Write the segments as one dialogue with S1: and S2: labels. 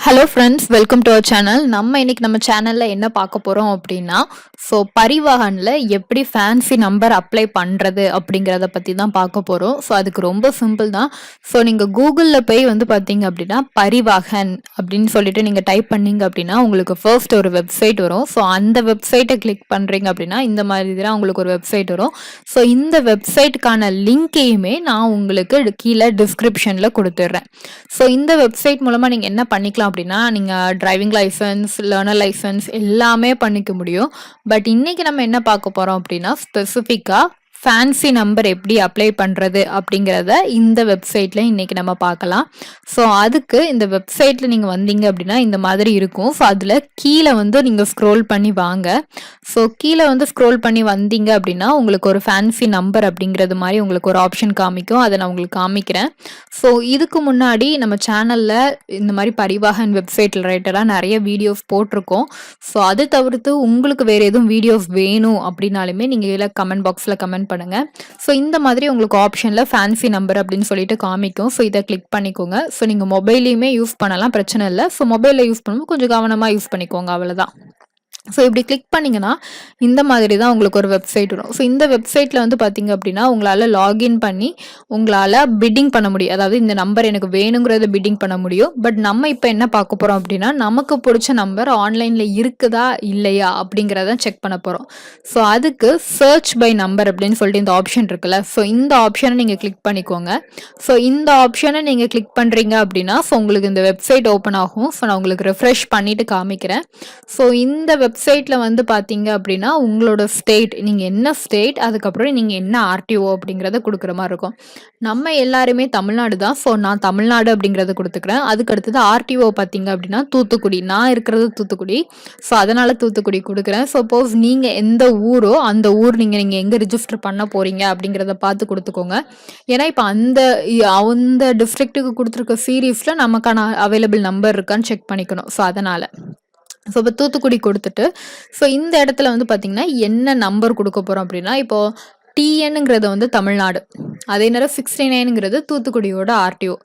S1: Hello friends, welcome to our channel. நம்ம சேனலில் என்ன பார்க்க போகிறோம் அப்படின்னா, பரிவாஹனில் எப்படி ஃபேன்சி நம்பர் அப்ளை பண்ணுறது அப்படிங்கிறத பற்றி தான் பார்க்க போகிறோம். அதுக்கு ரொம்ப சிம்பிள் தான். நீங்கள் கூகுளில் போய் பார்த்தீங்க அப்படின்னா பரிவாஹன் அப்படின்னு சொல்லிட்டு நீங்கள் டைப் பண்ணீங்க அப்படின்னா உங்களுக்கு ஃபர்ஸ்ட் ஒரு வெப்சைட் வரும். அந்த வெப்சைட்டை கிளிக் பண்ணுறீங்க அப்படின்னா இந்த மாதிரி தான் உங்களுக்கு ஒரு வெப்சைட் வரும். இந்த வெப்சைட்டுக்கான லிங்கையுமே நான் உங்களுக்கு கீழே டிஸ்கிரிப்ஷனில் கொடுத்துட்றேன். இந்த வெப்சைட் மூலமாக நீங்கள் என்ன பண்ணிக்கலாம் அப்படின்னா, நீங்கள் டிரைவிங் லைசன்ஸ், லேர்னர் லைசன்ஸ் எல்லாமே பண்ணிக்க முடியும். பட் இன்னைக்கு நம்ம என்ன பார்க்க போகிறோம் அப்படின்னா, ஸ்பெசிஃபிக்காக ஃபேன்சி நம்பர் எப்படி அப்ளை பண்ணுறது அப்படிங்கிறத இந்த வெப்சைட்டில் இன்றைக்கி நம்ம பார்க்கலாம். அதுக்கு இந்த வெப்சைட்டில் நீங்கள் வந்தீங்க அப்படின்னா இந்த மாதிரி இருக்கும். அதில் கீழே நீங்கள் ஸ்க்ரோல் பண்ணி வாங்க. கீழே ஸ்க்ரோல் பண்ணி வந்தீங்க அப்படின்னா உங்களுக்கு ஒரு ஃபேன்சி நம்பர் அப்படிங்கிறது மாதிரி உங்களுக்கு ஒரு ஆப்ஷன் காமிக்கும். அதை நான் உங்களுக்கு காமிக்கிறேன். இதுக்கு முன்னாடி நம்ம சேனலில் இந்த மாதிரி பரிவாஹன் வெப்சைட் ரிலேட்டடாக நிறைய வீடியோஸ் போட்டிருக்கோம். அது தவிர்த்து உங்களுக்கு வேறு எதுவும் வீடியோஸ் வேணும் அப்படின்னாலுமே நீங்கள் இதில் கமெண்ட் பாக்ஸில் கமெண்ட் பண்ணுங்க. இந்த மாதிரி உங்களுக்கு ஆப்ஷன்ல ஃபேன்சி நம்பர் அப்படின்னு சொல்லிட்டு காமிக்கும். இதை கிளிக் பண்ணிக்கோங்க. நீங்க மொபைலையுமே யூஸ் பண்ணலாம், பிரச்சனை இல்லை. மொபைலில் யூஸ் பண்ணும்போது கொஞ்சம் கவனமாக யூஸ் பண்ணிக்கோங்க, அவ்வளோதான். இப்படி கிளிக் பண்ணிங்கன்னா இந்த மாதிரி தான் உங்களுக்கு ஒரு வெப்சைட் வரும். இந்த வெப்சைட்டில் பார்த்தீங்க அப்படின்னா உங்களால் லாகின் பண்ணி உங்களால் பிட்டிங் பண்ண முடியும். அதாவது இந்த நம்பர் எனக்கு வேணுங்கிறத பிட்டிங் பண்ண முடியும். பட் நம்ம இப்போ என்ன பார்க்க போகிறோம் அப்படின்னா, நமக்கு பிடிச்ச நம்பர் ஆன்லைனில் இருக்குதா இல்லையா அப்படிங்கிறத செக் பண்ண போகிறோம். அதுக்கு சர்ச் பை நம்பர் அப்படின்னு சொல்லிட்டு இந்த ஆப்ஷன் இருக்குல்ல, இந்த ஆப்ஷனை நீங்கள் கிளிக் பண்ணிக்கோங்க. இந்த ஆப்ஷனை நீங்கள் கிளிக் பண்ணுறீங்க அப்படின்னா உங்களுக்கு இந்த வெப்சைட் ஓப்பன் ஆகும். நான் உங்களுக்கு ரெஃப்ரெஷ் பண்ணிவிட்டு காமிக்கிறேன். இந்த வெப்சைட்டில் பார்த்தீங்க அப்படின்னா உங்களோட ஸ்டேட், நீங்கள் என்ன ஸ்டேட், அதுக்கப்புறம் நீங்கள் என்ன ஆர்டிஓ அப்படிங்கிறத கொடுக்குற மாதிரி இருக்கும். நம்ம எல்லாருமே தமிழ்நாடு தான். நான் தமிழ்நாடு அப்படிங்கிறத கொடுத்துக்கிறேன். அதுக்கு அடுத்தது ஆர்டிஓ பார்த்தீங்க அப்படின்னா தூத்துக்குடி. நான் இருக்கிறது தூத்துக்குடி. அதனால் தூத்துக்குடி கொடுக்குறேன். சப்போஸ் நீங்கள் எந்த ஊரோ அந்த ஊர் நீங்கள் எங்கே ரிஜிஸ்டர் பண்ண போகிறீங்க அப்படிங்கிறத பார்த்து கொடுத்துக்கோங்க. ஏன்னா இப்போ அந்த டிஸ்ட்ரிக்ட்டுக்கு கொடுத்துருக்க சீரீஸில் நமக்கான அவைலபிள் நம்பர் இருக்கான்னு செக் பண்ணிக்கணும். அதனால் இப்போ தூத்துக்குடி கொடுத்துட்டு இந்த இடத்துல பார்த்தீங்கன்னா என்ன நம்பர் கொடுக்க போகிறோம் அப்படின்னா, இப்போது டிஎன்னுங்கிறது தமிழ்நாடு, அதே நேரம் 69ங்கிறது தூத்துக்குடியோட ஆர்டிஓ.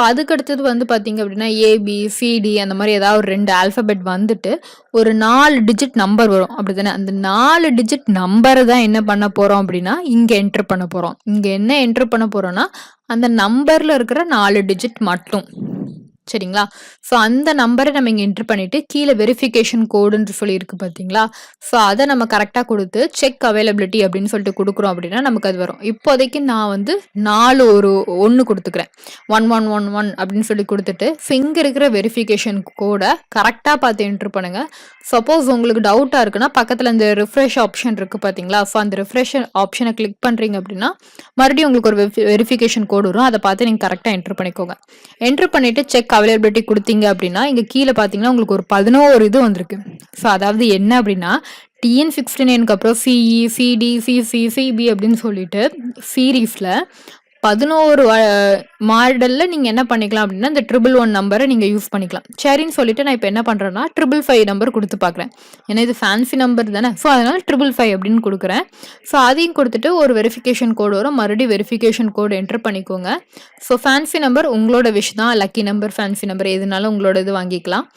S1: அதுக்கு அடுத்தது பார்த்தீங்க அப்படின்னா ஏபி சிடி அந்த மாதிரி ஏதாவது ஒரு 2 ஆல்ஃபபெட் வந்துட்டு ஒரு 4 டிஜிட் நம்பர் வரும், அப்படி தானே? அந்த 4 டிஜிட் நம்பரை தான் என்ன பண்ண போகிறோம் அப்படின்னா இங்கே என்ட்ரு பண்ண போகிறோம். இங்கே என்ன என்ட்ரு பண்ண போகிறோன்னா அந்த நம்பரில் இருக்கிற 4 டிஜிட் மட்டும், சரிங்களா? அந்த நம்பரை நம்ம இங்கே என்ட்ரு பண்ணிவிட்டு கீழே வெரிஃபிகேஷன் கோடுன்னு சொல்லியிருக்கு பார்த்தீங்களா? அதை நம்ம கரெக்டாக கொடுத்து செக் அவைலபிலிட்டி அப்படின்னு சொல்லிட்டு கொடுக்குறோம் அப்படின்னா நமக்கு அது வரும். இப்போதைக்கு நான் 4 ஒரு 1 கொடுத்துக்கிறேன், 1111 அப்படின்னு சொல்லி கொடுத்துட்டு இங்கே இருக்கிற வெரிஃபிகேஷன் கோடை கரெக்டாக பார்த்து என்ட்ரு பண்ணுங்கள். சப்போஸ் உங்களுக்கு டவுட்டாக இருக்குன்னா பக்கத்தில் இந்த ரிஃப்ரெஷ் ஆப்ஷன் இருக்குது பார்த்தீங்களா? அந்த ரிஃப்ரெஷ் ஆப்ஷனை கிளிக் பண்ணுறீங்க அப்படின்னா மறுபடியும் உங்களுக்கு ஒரு வெரிஃபிகேஷன் கோடு வரும். அதை பார்த்து நீங்கள் கரெக்டாக என்ட்ரு பண்ணிக்கோங்க. என்ட்ரு பண்ணிவிட்டு செக் அவைலபிலிட்டி கொடுத்தீங்க அப்படின்னா இங்கே கீழே பார்த்தீங்கன்னா உங்களுக்கு ஒரு 11 இது வந்திருக்கு. அதாவது என்ன அப்படின்னா TN69க்கு அப்புறம் சிஇ சிடி சிசி சிபி அப்படின்னு சொல்லிட்டு சீரீஸில் 11 மாடலில் நீங்கள் என்ன பண்ணிக்கலாம் அப்படின்னா இந்த 111 நம்பரை நீங்கள் யூஸ் பண்ணிக்கலாம். சரின்னு சொல்லிட்டு நான் இப்போ என்ன பண்ணுறேன்னா 555 நம்பர் கொடுத்து பார்க்குறேன். ஏன்னா இது ஃபேன்சி நம்பர் தானே. அதனால் 555 அப்படின்னு கொடுக்குறேன். அதையும் கொடுத்துட்டு ஒரு வெரிஃபிகேஷன் கோடு வரும், மறுபடியும் வெரிஃபிகேஷன் கோடு என்ட்ரு பண்ணிக்கோங்க. ஃபேன்சி நம்பர் உங்களோட விஷ் தான், லக்கி நம்பர் ஃபேன்சி நம்பர் எதுனாலும் உங்களோட இது வாங்கிக்கலாம்.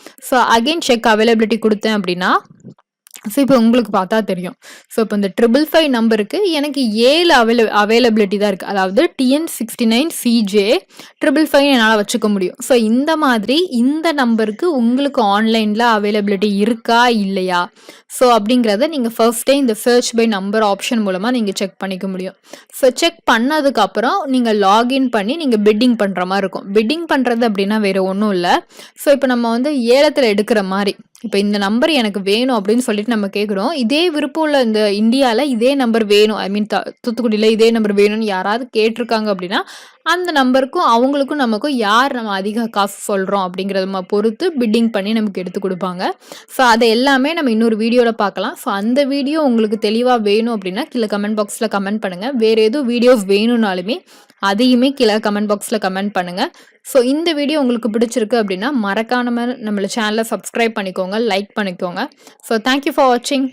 S1: அகைன் செக் அவைலபிலிட்டி கொடுத்தேன் அப்படின்னா இப்போ உங்களுக்கு பார்த்தா தெரியும். இப்போ இந்த 555 நம்பருக்கு எனக்கு 7 அவைலபிலிட்டி தான் இருக்குது. அதாவது TN69 CJ 555 என்னால் வச்சுக்க முடியும். இந்த மாதிரி இந்த நம்பருக்கு உங்களுக்கு ஆன்லைனில் அவைலபிலிட்டி இருக்கா இல்லையா அப்படிங்கிறத நீங்கள் ஃபர்ஸ்டே இந்த சர்ச் பை நம்பர் ஆப்ஷன் மூலமாக நீங்கள் செக் பண்ணிக்க முடியும். செக் பண்ணதுக்கப்புறம் நீங்கள் லாகின் பண்ணி நீங்கள் பிட்டிங் பண்ணுற மாதிரி இருக்கும். பிட்டிங் பண்ணுறது அப்படின்னா வேறு ஒன்றும் இல்லை. இப்போ நம்ம ஏலத்தில் எடுக்கிற மாதிரி, இப்போ இந்த நம்பர் எனக்கு வேணும் அப்படின்னு சொல்லிட்டு நம்ம கேட்குறோம். இதே விருப்பம் உள்ள இந்த இந்தியாவில் இதே நம்பர் வேணும், ஐ மீன் தூத்துக்குடியில் இதே நம்பர் வேணும்னு யாராவது கேட்டிருக்காங்க அப்படின்னா அந்த நம்பருக்கும் அவங்களுக்கும் நமக்கும் யார் நம்ம அதிக காசு சொல்கிறோம் அப்படிங்கிறத பொறுத்து பிட்டிங் பண்ணி நமக்கு எடுத்து கொடுப்பாங்க. அதை எல்லாமே நம்ம இன்னொரு வீடியோவில் பார்க்கலாம். அந்த வீடியோ உங்களுக்கு தெளிவாக வேணும் அப்படின்னா கீழே கமெண்ட் பாக்ஸில் கமெண்ட் பண்ணுங்கள். வேறு எதுவும் வீடியோஸ் வேணும்னாலுமே அதையுமே கீழே கமெண்ட் பாக்ஸில் கமெண்ட் பண்ணுங்கள். இந்த வீடியோ உங்களுக்கு பிடிச்சிருக்கு அப்படின்னா மறக்காம நம்மள சேனலை சப்ஸ்கிரைப் பண்ணிக்கோங்க, லைக் பண்ணிக்கோங்க. தேங்க்யூ ஃபார் வாட்சிங்.